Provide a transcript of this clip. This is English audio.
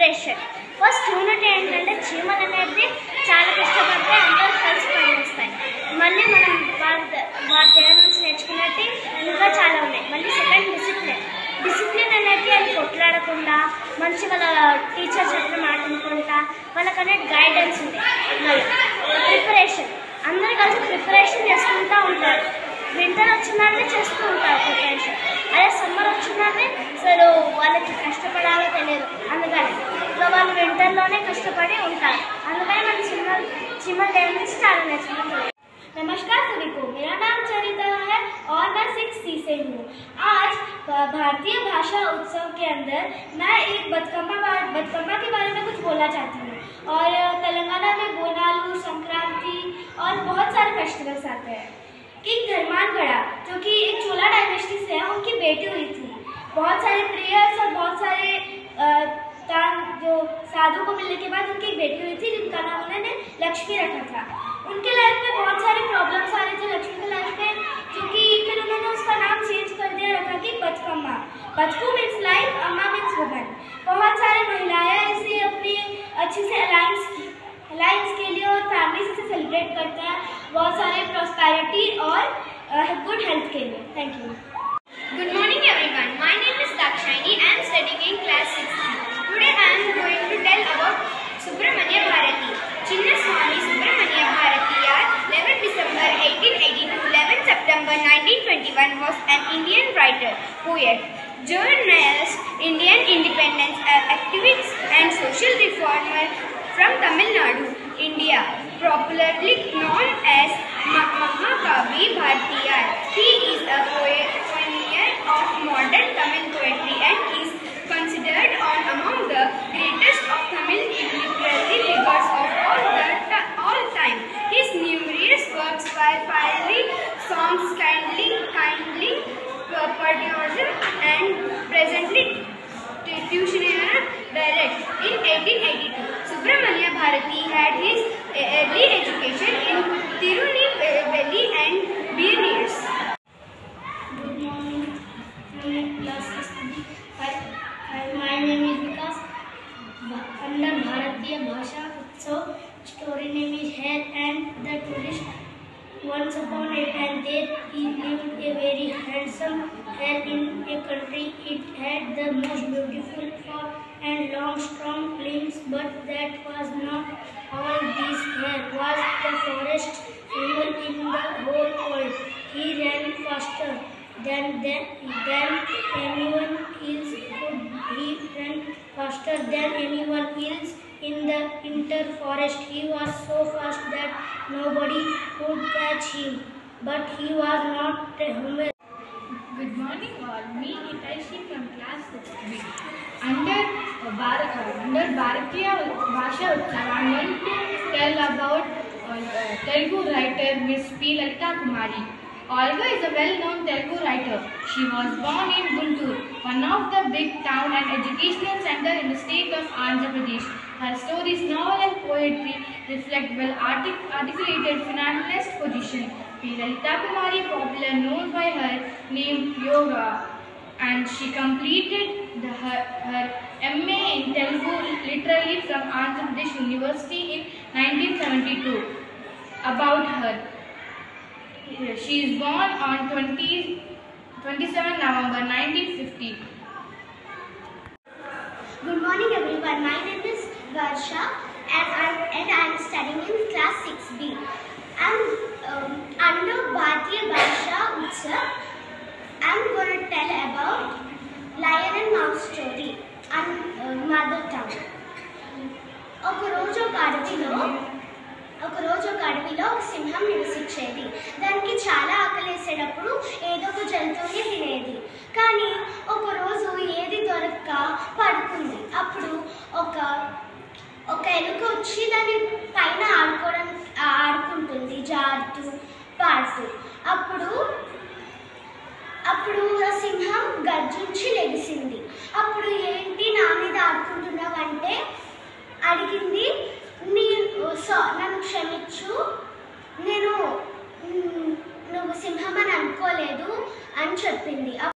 Preparation. First unit ఏంటంటే చీమలు అనేది చాలా కష్టపడితే అందరూ కలిసి పనిచేస్తాయి. మళ్ళీ మనం వారి దగ్గర నుంచి నేర్చుకున్నట్టు ఇంకా చాలా ఉన్నాయి. మళ్ళీ సెకండ్ డిసిప్లిన్ అనేది అది కొట్లాడకుండా మంచి వాళ్ళ టీచర్ చెప్పిన మాట అనుకుంటా వాళ్ళకనేది గైడెన్స్ ఉంది. ప్రిపరేషన్ అందరూ కలిసి ప్రిపరేషన్ చేసుకుంటూ ఉంటారు. వింటర్ వచ్చిందంటే చేస్తూ ఉంటారు ప్రిపరేషన్. అదే సమ్మర్ వచ్చిందంటే అసలు వాళ్ళకి కష్టపడాలో తెలియదు. అందుకని వాళ్ళు వింటర్లోనే కష్టపడి ఉంటారు. అందుకని మన चीमल डैम में स्टार नेशनल। नमस्कार सभी को, मेरा नाम चरिता है और मैं 6th से हूँ। आज भारतीय भाषा उत्सव के अंदर मैं एक बतकम्मा के बारे में कुछ बोलना चाहती हूँ। और तेलंगाना में बोनालू, संक्रांति और बहुत सारे फेस्टिवल्स आते हैं। किंग धर्मानगढ़ जो कि एक चोला डायनेस्टी से है, उनकी बेटी हुई थी। बहुत सारे प्रेयर्स और बहुत सारे जो साधु को मिलने के बाद उनकी एक बेटी हुई थी जिनका नाम उन्होंने लक्ष्मी रखा था। उनके लाइफ में बहुत सारे प्रॉब्लम्स आ रहे थे लक्ष्मी के लाइफ में, जो कि फिर उन्होंने उसका नाम चेंज कर दिया, रखा कि बतकम्मा। बतकू मीन्स लाइफ, अम्मा मीन्स वुमन। बहुत सारे महिलाएं इसे अपनी अच्छे से अलायंस के लिए और फैमिली से सेलिब्रेट करते हैं, बहुत सारे प्रॉस्पेरिटी और गुड हेल्थ के लिए। Thank you. Good morning everyone. My name is Dakshayani. I am studying in class 6. Today I am going to tell about Subramanya Bharati. Chinnaswamy Subramanya Bharati, 11 December 1818 to 11 September 1921, was an Indian writer, poet, journalist, Indian independence activist and social reformer from Tamil Nadu, India, popularly known as Mahakavi Bharatiyar. He is a pioneer of modern Tamil poetry and is considered among the greatest of Tamil literary figures of all time. His numerous works were fiery songs, kindly patriotism, and presently tuitionary direct. In 1882, Subramanya Bharati had his early education in Tirunelveli and Benares. Good morning, class 6B. My name is Vikas. Under Bharatiya Bhasha Utsav, story name is Hare and the Tourist. Once upon a time there lived a very handsome hare in a country. It had the most beautiful fur and long strong limbs, but that was not all. This hare was the fastest animal in the whole world. He ran faster than anyone else could. He ran faster than anyone else in the entire forest. He was so fast that nobody could catch him, but he was not a human. Good morning all. Me Hitaishi from class 6B. Under Bharatiya Bhasha Utsav, I am going to tell about Telugu writer Miss P. Lalita Kumari. Olga is a well-known Telugu writer. She was born in Guntur, one of the big town and educational center in the state of Andhra Pradesh. Her stories, novel and poetry reflect well-articulated finalist position. P. Lalita Kumari, popular known by her name Yoga, and she completed her MA in Telugu literally from Andhra Pradesh University in 1972. About her, she is born on 27 November 1950. Good morning everyone. My name is Varsha and I am studying in class 6B. I am under Bharatiya Bhasha Utsav. I am going to tell about Lion and Mouse story and mother tongue. ఒకరోజు ఒక అడవిలో ఒక సింహం నివసించేది. దానికి చాలా ఆకలేసేటప్పుడు ఏదో ఒక జంతువుని తినేది. కానీ ఒకరోజు ఏది దొరక్క పడుకుంది. అప్పుడు ఒక ఎలుక వచ్చి దాని పైన ఆడుకుంటుంది, జారుతూ పాడుతూ. అప్పుడు ఆ సింహం గర్జించి లెగిసింది. అప్పుడు ఏంటి నా మీద ఆడుకుంటున్నావంటే అడిగింది. నన్ను క్షమించు, నువ్వు సింహం అని అనుకోలేదు అని చెప్పింది.